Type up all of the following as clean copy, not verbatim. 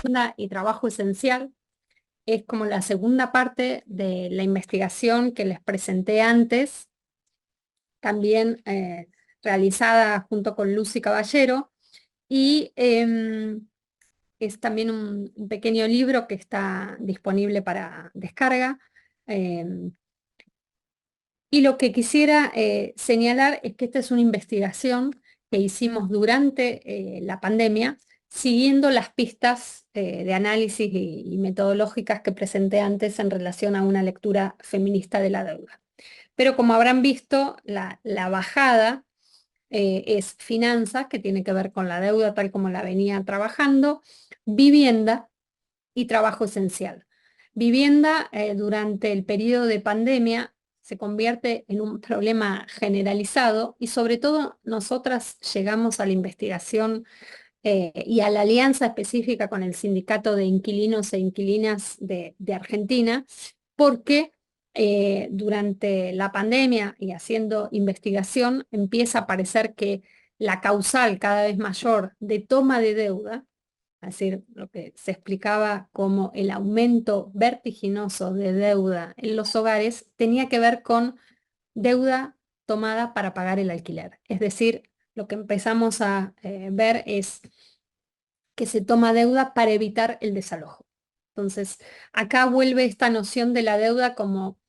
vivienda y trabajo esencial es como la segunda parte de la investigación que les presenté antes, también realizada junto con Lucy Caballero, y es también un pequeño libro que está disponible para descarga. em, y lo que quisiera señalar es que esta es una investigación que hicimos durante la pandemia, siguiendo las pistas de análisis y metodológicas que presenté antes en relación a una lectura feminista de la deuda. Pero como habrán visto, la bajada es finanzas, que tiene que ver con la deuda tal como la venía trabajando, vivienda y trabajo esencial. Vivienda durante el periodo de pandemia se convierte en un problema generalizado y sobre todo nosotras llegamos a la investigación y a la alianza específica con el Sindicato de Inquilinos e Inquilinas de Argentina, porque durante la pandemia y haciendo investigación empieza a parecer que la causal cada vez mayor de toma de deuda, es decir, lo que se explicaba como el aumento vertiginoso de deuda en los hogares, tenía que ver con deuda tomada para pagar el alquiler. Es decir, lo que empezamos a ver es que se toma deuda para evitar el desalojo. Entonces, acá vuelve esta noción de la deuda como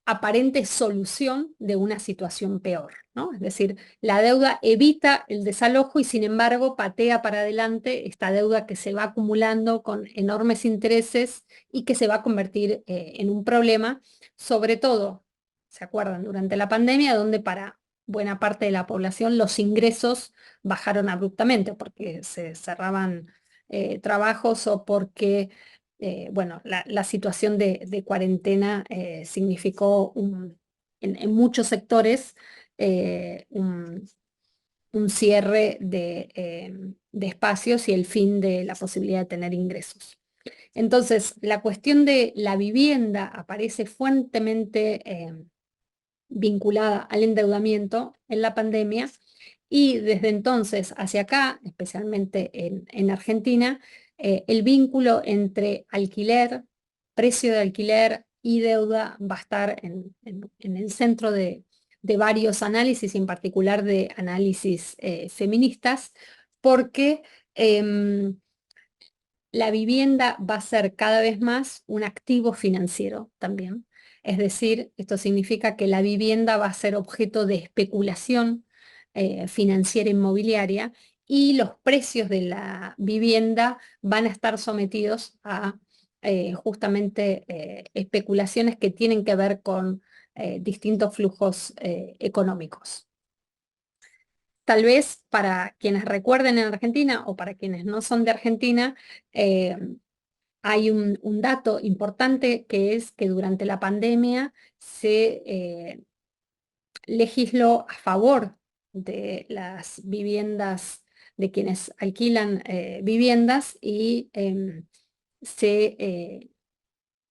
aparente solución de una situación peor, ¿no? Es decir, la deuda evita el desalojo y sin embargo patea para adelante esta deuda que se va acumulando con enormes intereses y que se va a convertir en un problema, sobre todo, ¿se acuerdan? Durante la pandemia, donde para buena parte de la población los ingresos bajaron abruptamente porque se cerraban trabajos o porque bueno, la situación de cuarentena significó en muchos sectores un cierre de espacios y el fin de la posibilidad de tener ingresos. Entonces, la cuestión de la vivienda aparece fuertemente vinculada al endeudamiento en la pandemia y desde entonces hacia acá, especialmente en Argentina, el vínculo entre alquiler, precio de alquiler y deuda va a estar en el centro de varios análisis, en particular de análisis feministas, porque la vivienda va a ser cada vez más un activo financiero también. Es decir, esto significa que la vivienda va a ser objeto de especulación financiera inmobiliaria y los precios de la vivienda van a estar sometidos a justamente especulaciones que tienen que ver con distintos flujos económicos. Tal vez para quienes recuerden en Argentina o para quienes no son de Argentina, eh, hay un dato importante que es que durante la pandemia se legisló a favor de las viviendas, de quienes alquilan viviendas y se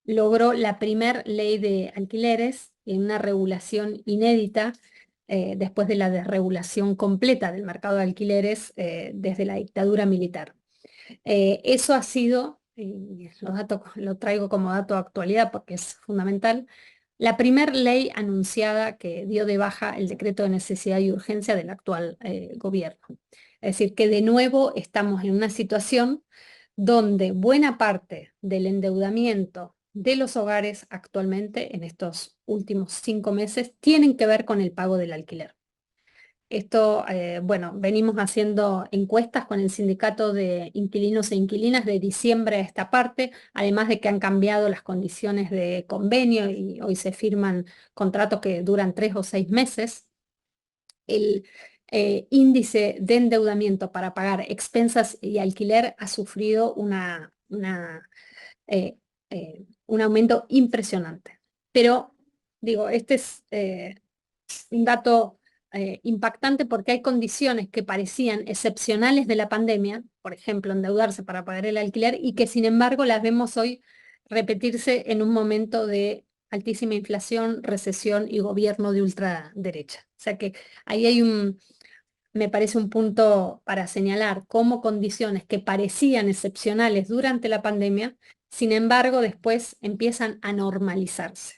logró la primer ley de alquileres en una regulación inédita después de la desregulación completa del mercado de alquileres desde la dictadura militar. Eso ha sido, y los datos lo traigo como dato de actualidad porque es fundamental, la primer ley anunciada que dio de baja el decreto de necesidad y urgencia del actual gobierno. Es decir, que de nuevo estamos en una situación donde buena parte del endeudamiento de los hogares actualmente, en estos últimos 5 meses, tienen que ver con el pago del alquiler. Esto, bueno, venimos haciendo encuestas con el sindicato de inquilinos e inquilinas de diciembre a esta parte, además de que han cambiado las condiciones de convenio y hoy se firman contratos que duran 3 o 6 meses. El índice de endeudamiento para pagar expensas y alquiler ha sufrido un aumento impresionante. Pero, digo, este es un dato impactante porque hay condiciones que parecían excepcionales de la pandemia, por ejemplo, endeudarse para pagar el alquiler, y que sin embargo las vemos hoy repetirse en un momento de altísima inflación, recesión y gobierno de ultraderecha. O sea que ahí hay me parece un punto para señalar cómo condiciones que parecían excepcionales durante la pandemia, sin embargo, después empiezan a normalizarse.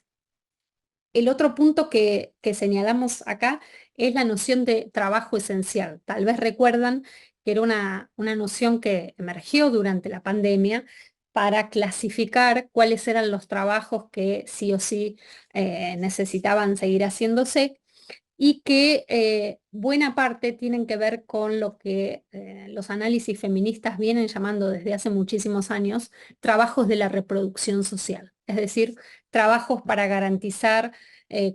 El otro punto que señalamos acá es la noción de trabajo esencial. Tal vez recuerdan que era una noción que emergió durante la pandemia para clasificar cuáles eran los trabajos que sí o sí necesitaban seguir haciéndose y que buena parte tienen que ver con lo que los análisis feministas vienen llamando desde hace muchísimos años trabajos de la reproducción social, es decir, trabajos para garantizar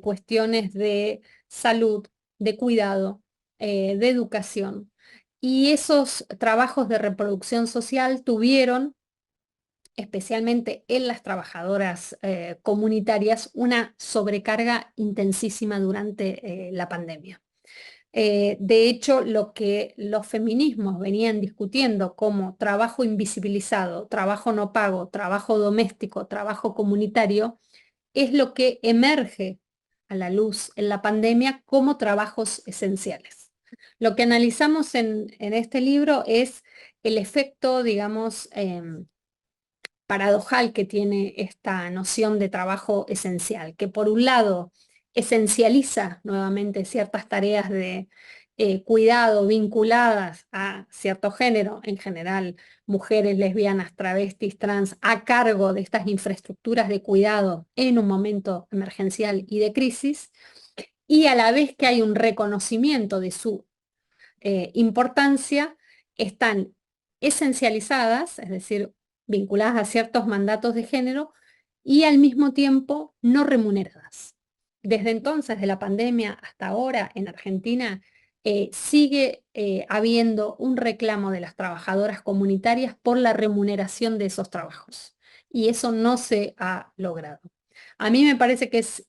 cuestiones de salud, de cuidado, de educación. Y esos trabajos de reproducción social tuvieron especialmente en las trabajadoras comunitarias, una sobrecarga intensísima durante la pandemia. De hecho, lo que los feminismos venían discutiendo como trabajo invisibilizado, trabajo no pago, trabajo doméstico, trabajo comunitario, es lo que emerge a la luz en la pandemia como trabajos esenciales. Lo que analizamos en este libro es el efecto, digamos, paradojal que tiene esta noción de trabajo esencial, que por un lado esencializa nuevamente ciertas tareas de cuidado vinculadas a cierto género, en general mujeres, lesbianas, travestis, trans, a cargo de estas infraestructuras de cuidado en un momento emergencial y de crisis, y a la vez que hay un reconocimiento de su importancia, están esencializadas, es decir, vinculadas a ciertos mandatos de género y al mismo tiempo no remuneradas. Desde entonces, de la pandemia hasta ahora, en Argentina, sigue habiendo un reclamo de las trabajadoras comunitarias por la remuneración de esos trabajos. Y eso no se ha logrado. A mí me parece que es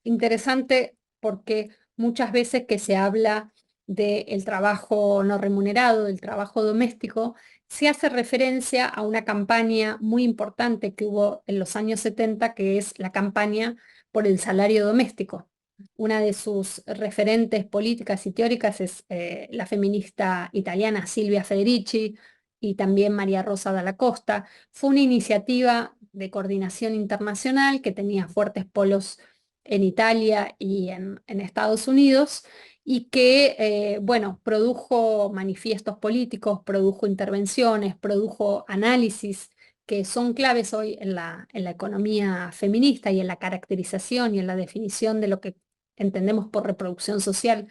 interesante porque muchas veces que se habla del trabajo no remunerado, del trabajo doméstico, se hace referencia a una campaña muy importante que hubo en los años 70, que es la campaña por el salario doméstico. Una de sus referentes políticas y teóricas es la feminista italiana Silvia Federici y también María Rosa Dalla Costa. Fue una iniciativa de coordinación internacional que tenía fuertes polos en Italia y en Estados Unidos y que, bueno, produjo manifiestos políticos, produjo intervenciones, produjo análisis que son claves hoy en la economía feminista y en la caracterización y en la definición de lo que entendemos por reproducción social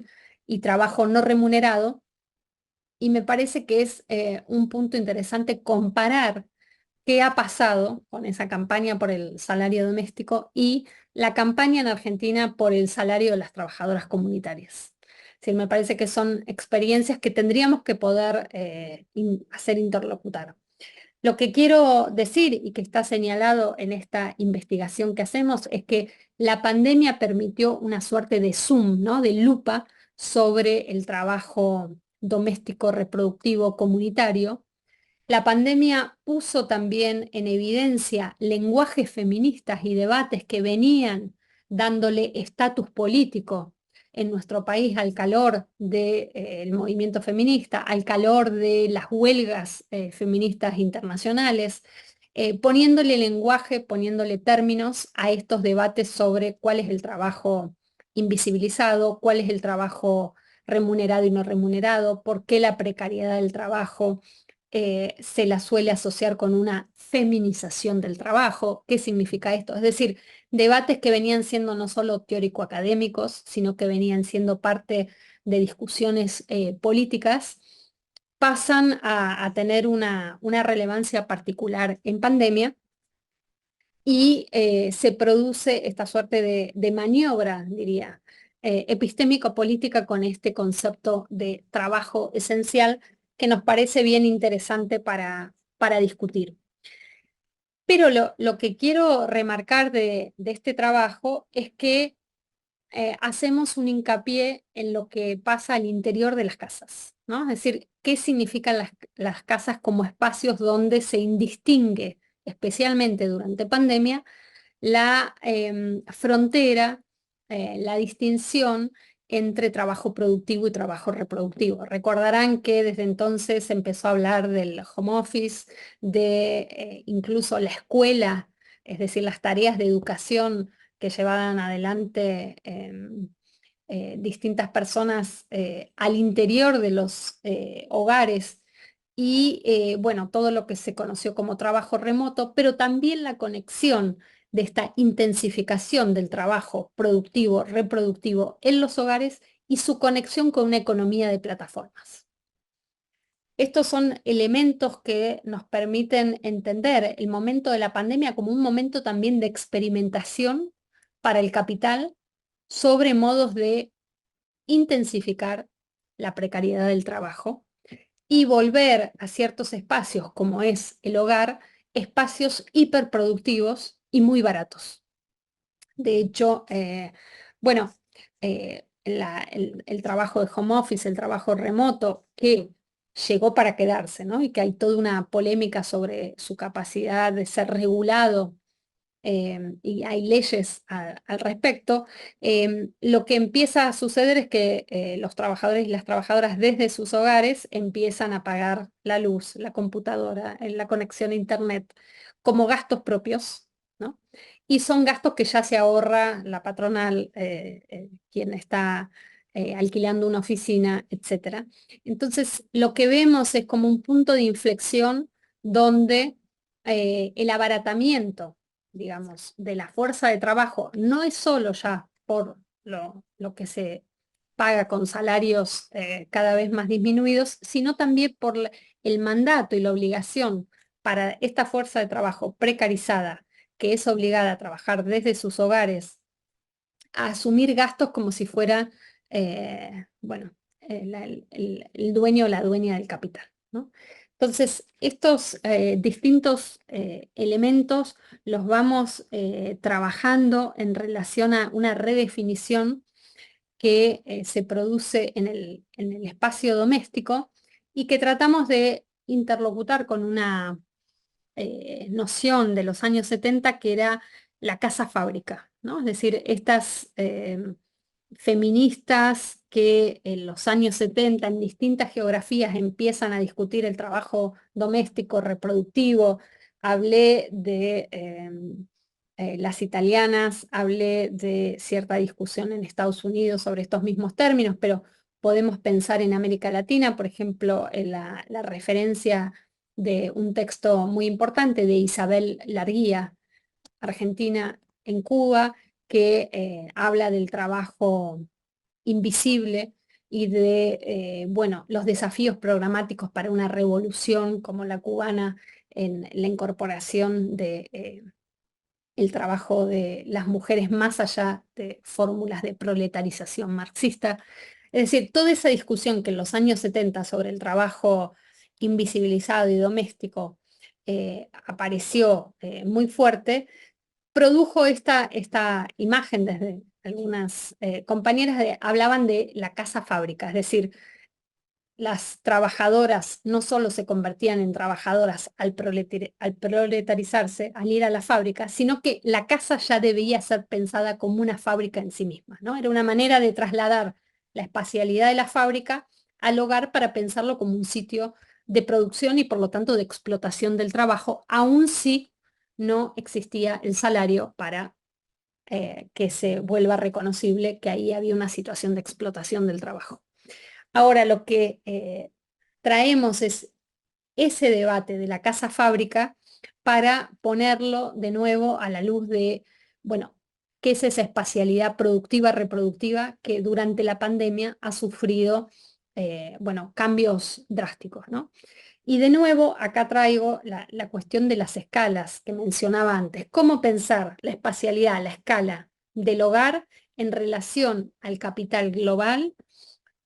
y trabajo no remunerado. Y me parece que es un punto interesante comparar qué ha pasado con esa campaña por el salario doméstico y la campaña en Argentina por el salario de las trabajadoras comunitarias. Es decir, me parece que son experiencias que tendríamos que poder hacer interlocutar. Lo que quiero decir y que está señalado en esta investigación que hacemos es que la pandemia permitió una suerte de zoom, ¿no? De lupa sobre el trabajo doméstico, reproductivo, comunitario. La pandemia puso también en evidencia lenguajes feministas y debates que venían dándole estatus político en nuestro país al calor del movimiento feminista, al calor de las huelgas feministas internacionales, poniéndole lenguaje, poniéndole términos a estos debates sobre cuál es el trabajo invisibilizado, cuál es el trabajo remunerado y no remunerado, por qué la precariedad del trabajo se la suele asociar con una feminización del trabajo. ¿Qué significa esto? Es decir, debates que venían siendo no solo teórico-académicos, sino que venían siendo parte de discusiones políticas, pasan a tener una relevancia particular en pandemia y se produce esta suerte de maniobra, diría, epistémico-política con este concepto de trabajo esencial que nos parece bien interesante para discutir. Pero lo que quiero remarcar de este trabajo es que hacemos un hincapié en lo que pasa al interior de las casas, ¿no? Es decir, qué significan las casas como espacios donde se indistingue, especialmente durante pandemia, la frontera, la distinción entre trabajo productivo y trabajo reproductivo. Recordarán que desde entonces se empezó a hablar del home office, de incluso la escuela, es decir, las tareas de educación que llevaban adelante distintas personas al interior de los hogares y bueno, todo lo que se conoció como trabajo remoto, pero también la conexión de esta intensificación del trabajo productivo, reproductivo en los hogares y su conexión con una economía de plataformas. Estos son elementos que nos permiten entender el momento de la pandemia como un momento también de experimentación para el capital sobre modos de intensificar la precariedad del trabajo y volver a ciertos espacios, como es el hogar, espacios hiperproductivos y muy baratos. De hecho, bueno, el trabajo de home office, el trabajo remoto, que llegó para quedarse, ¿no? Y que hay toda una polémica sobre su capacidad de ser regulado y hay leyes al respecto, lo que empieza a suceder es que los trabajadores y las trabajadoras desde sus hogares empiezan a pagar la luz, la computadora, la conexión a internet como gastos propios, ¿no? Y son gastos que ya se ahorra la patronal, quien está alquilando una oficina, etcétera. Entonces, lo que vemos es como un punto de inflexión donde el abaratamiento, digamos, de la fuerza de trabajo no es solo ya por lo que se paga con salarios cada vez más disminuidos, sino también por el mandato y la obligación para esta fuerza de trabajo precarizada, que es obligada a trabajar desde sus hogares, a asumir gastos como si fuera, bueno, el dueño o la dueña del capital, ¿no? Entonces, estos distintos elementos los vamos trabajando en relación a una redefinición que se produce en el espacio doméstico y que tratamos de interlocutar con una noción de los años 70 que era la casa fábrica, ¿no? Es decir, estas feministas que en los años 70 en distintas geografías empiezan a discutir el trabajo doméstico reproductivo. Hablé de las italianas, hablé de cierta discusión en Estados Unidos sobre estos mismos términos, pero podemos pensar en América Latina, por ejemplo, en la referencia de un texto muy importante de Isabel Larguía, argentina en Cuba, que habla del trabajo invisible y de, bueno, los desafíos programáticos para una revolución como la cubana en la incorporación de el trabajo de las mujeres más allá de fórmulas de proletarización marxista. Es decir, toda esa discusión que en los años 70 sobre el trabajo invisibilizado y doméstico apareció muy fuerte, produjo esta imagen desde algunas compañeras, hablaban de la casa fábrica, es decir, las trabajadoras no solo se convertían en trabajadoras al proletarizarse, al ir a la fábrica, sino que la casa ya debía ser pensada como una fábrica en sí misma, ¿no? Era una manera de trasladar la espacialidad de la fábrica al hogar para pensarlo como un sitio de producción y por lo tanto de explotación del trabajo, aun si no existía el salario para que se vuelva reconocible que ahí había una situación de explotación del trabajo. Ahora lo que traemos es ese debate de la casa fábrica para ponerlo de nuevo a la luz de, bueno, qué es esa espacialidad productiva, reproductiva que durante la pandemia ha sufrido, bueno, cambios drásticos, ¿no? Y de nuevo, acá traigo la cuestión de las escalas que mencionaba antes. ¿Cómo pensar la espacialidad, la escala del hogar en relación al capital global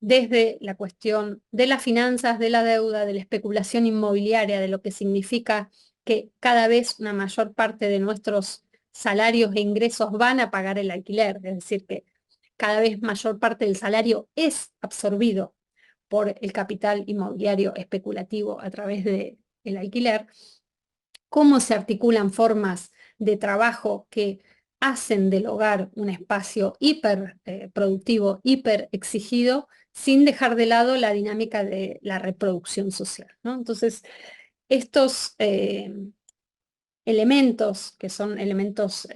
desde la cuestión de las finanzas, de la deuda, de la especulación inmobiliaria, de lo que significa que cada vez una mayor parte de nuestros salarios e ingresos van a pagar el alquiler, es decir, que cada vez mayor parte del salario es absorbido por el capital inmobiliario especulativo a través del alquiler, cómo se articulan formas de trabajo que hacen del hogar un espacio hiper productivo, hiper exigido, sin dejar de lado la dinámica de la reproducción social, ¿no? Entonces, estos elementos, que son elementos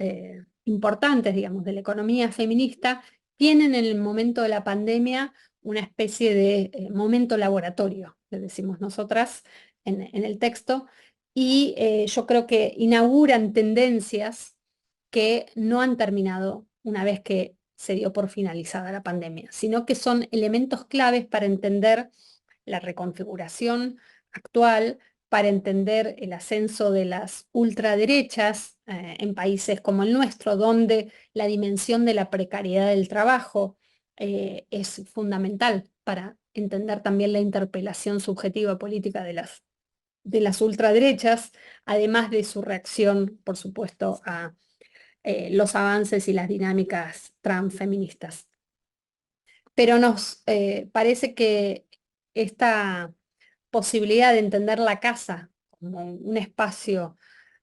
importantes, digamos, de la economía feminista, tienen en el momento de la pandemia una especie de momento laboratorio, le decimos nosotras en el texto, y yo creo que inauguran tendencias que no han terminado una vez que se dio por finalizada la pandemia, sino que son elementos claves para entender la reconfiguración actual, para entender el ascenso de las ultraderechas en países como el nuestro, donde la dimensión de la precariedad del trabajo es fundamental para entender también la interpelación subjetiva política de las ultraderechas, además de su reacción, por supuesto, a los avances y las dinámicas transfeministas. Pero nos parece que esta posibilidad de entender la casa como un espacio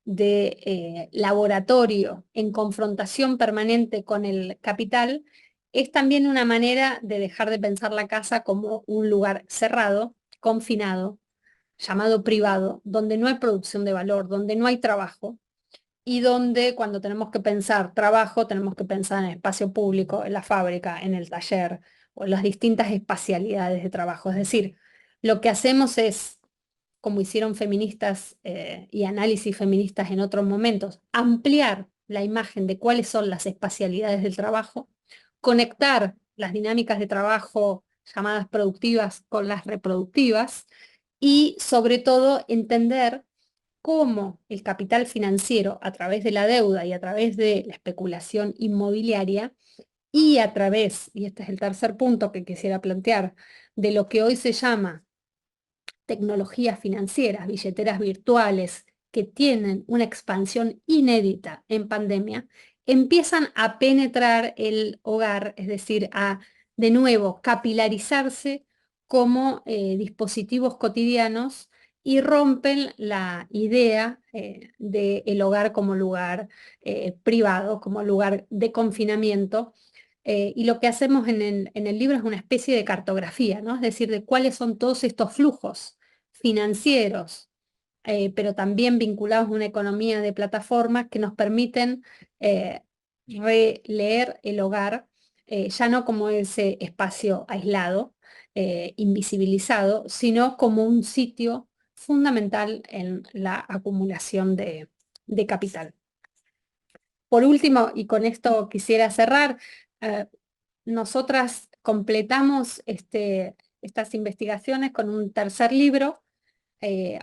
de laboratorio en confrontación permanente con el capital es también una manera de dejar de pensar la casa como un lugar cerrado, confinado, llamado privado, donde no hay producción de valor, donde no hay trabajo, y donde cuando tenemos que pensar trabajo, tenemos que pensar en el espacio público, en la fábrica, en el taller o en las distintas espacialidades de trabajo. Es decir, lo que hacemos es, como hicieron feministas y análisis feministas en otros momentos, ampliar la imagen de cuáles son las espacialidades del trabajo, conectar las dinámicas de trabajo llamadas productivas con las reproductivas y sobre todo entender cómo el capital financiero, a través de la deuda y a través de la especulación inmobiliaria, y a través, y este es el tercer punto que quisiera plantear, de lo que hoy se llama tecnologías financieras, billeteras virtuales, que tienen una expansión inédita en pandemia, empiezan a penetrar el hogar, es decir, a de nuevo capilarizarse como dispositivos cotidianos y rompen la idea del hogar como lugar privado, como lugar de confinamiento. Y lo que hacemos en el libro es una especie de cartografía, ¿no? Es decir, de cuáles son todos estos flujos financieros, pero también vinculados a una economía de plataformas que nos permiten eh, releer el hogar, ya no como ese espacio aislado, invisibilizado, sino como un sitio fundamental en la acumulación de capital. Por último, y con esto quisiera cerrar, eh, nosotras completamos estas investigaciones con un tercer libro,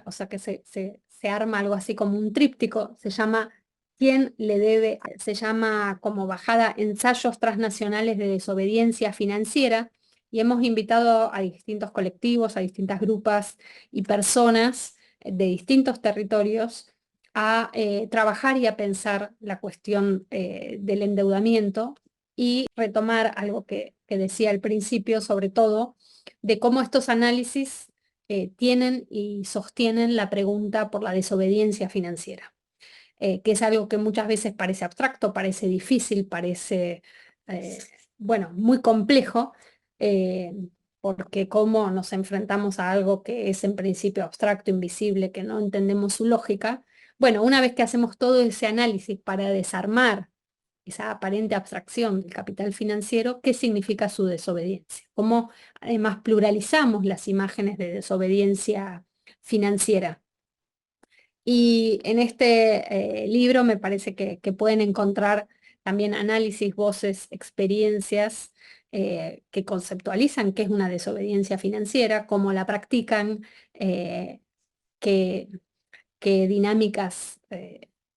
o sea que se arma algo así como un tríptico, se llama ¿Quién le debe? Se llama como bajada Ensayos Transnacionales de Desobediencia Financiera, y hemos invitado a distintos colectivos, a distintas grupos y personas de distintos territorios a trabajar y a pensar la cuestión del endeudamiento y retomar algo que decía al principio, sobre todo, de cómo estos análisis tienen y sostienen la pregunta por la desobediencia financiera, que es algo que muchas veces parece abstracto, parece difícil, parece, eh, bueno, muy complejo, eh, porque cómo nos enfrentamos a algo que es en principio abstracto, invisible, que no entendemos su lógica. Bueno, una vez que hacemos todo ese análisis para desarmar esa aparente abstracción del capital financiero, ¿qué significa su desobediencia? ¿Cómo además pluralizamos las imágenes de desobediencia financiera? Y en este libro me parece que pueden encontrar también análisis, voces, experiencias que conceptualizan qué es una desobediencia financiera, cómo la practican, eh, qué, qué dinámicas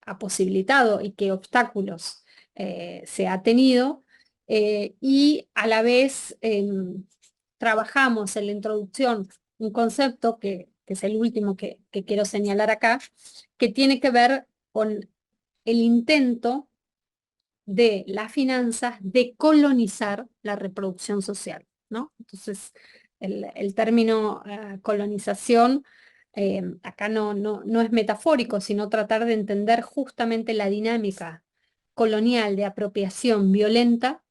ha posibilitado y qué obstáculos se ha tenido. Y a la vez trabajamos en la introducción un concepto que es el último que quiero señalar acá, que tiene que ver con el intento de las finanzas de colonizar la reproducción social, ¿no? Entonces, el término colonización acá no es metafórico, sino tratar de entender justamente la dinámica colonial de apropiación violenta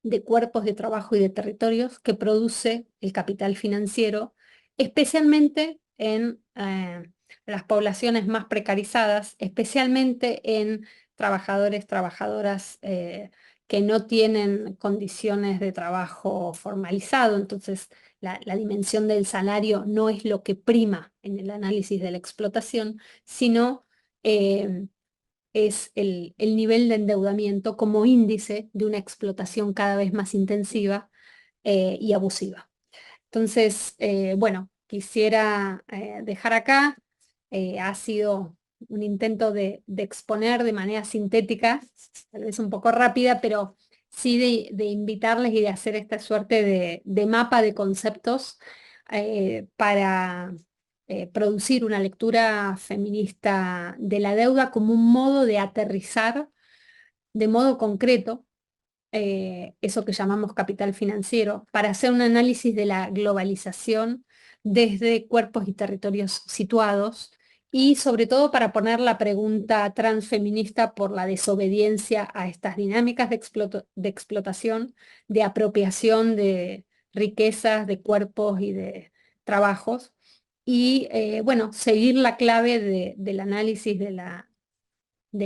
de cuerpos de trabajo y de territorios que produce el capital financiero, especialmente en las poblaciones más precarizadas, especialmente en trabajadores, trabajadoras que no tienen condiciones de trabajo formalizado. Entonces, la dimensión del salario no es lo que prima en el análisis de la explotación, sino es el nivel de endeudamiento como índice de una explotación cada vez más intensiva y abusiva. Entonces, bueno, quisiera dejar acá. Ha sido un intento de exponer de manera sintética, tal vez un poco rápida, pero sí de invitarles y de hacer esta suerte de mapa de conceptos para producir una lectura feminista de la deuda como un modo de aterrizar de modo concreto eso que llamamos capital financiero, para hacer un análisis de la globalización desde cuerpos y territorios situados y sobre todo para poner la pregunta transfeminista por la desobediencia a estas dinámicas de explotación, de apropiación de riquezas, de cuerpos y de trabajos. Y bueno, seguir la clave del análisis de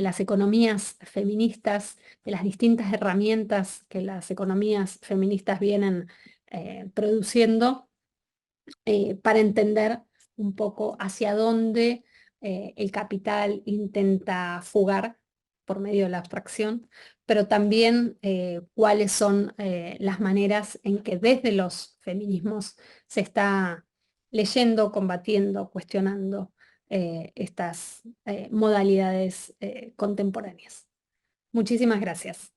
las economías feministas, de las distintas herramientas que las economías feministas vienen produciendo para entender un poco hacia dónde el capital intenta fugar por medio de la abstracción, pero también cuáles son las maneras en que desde los feminismos se está leyendo, combatiendo, cuestionando estas modalidades contemporáneas. Muchísimas gracias.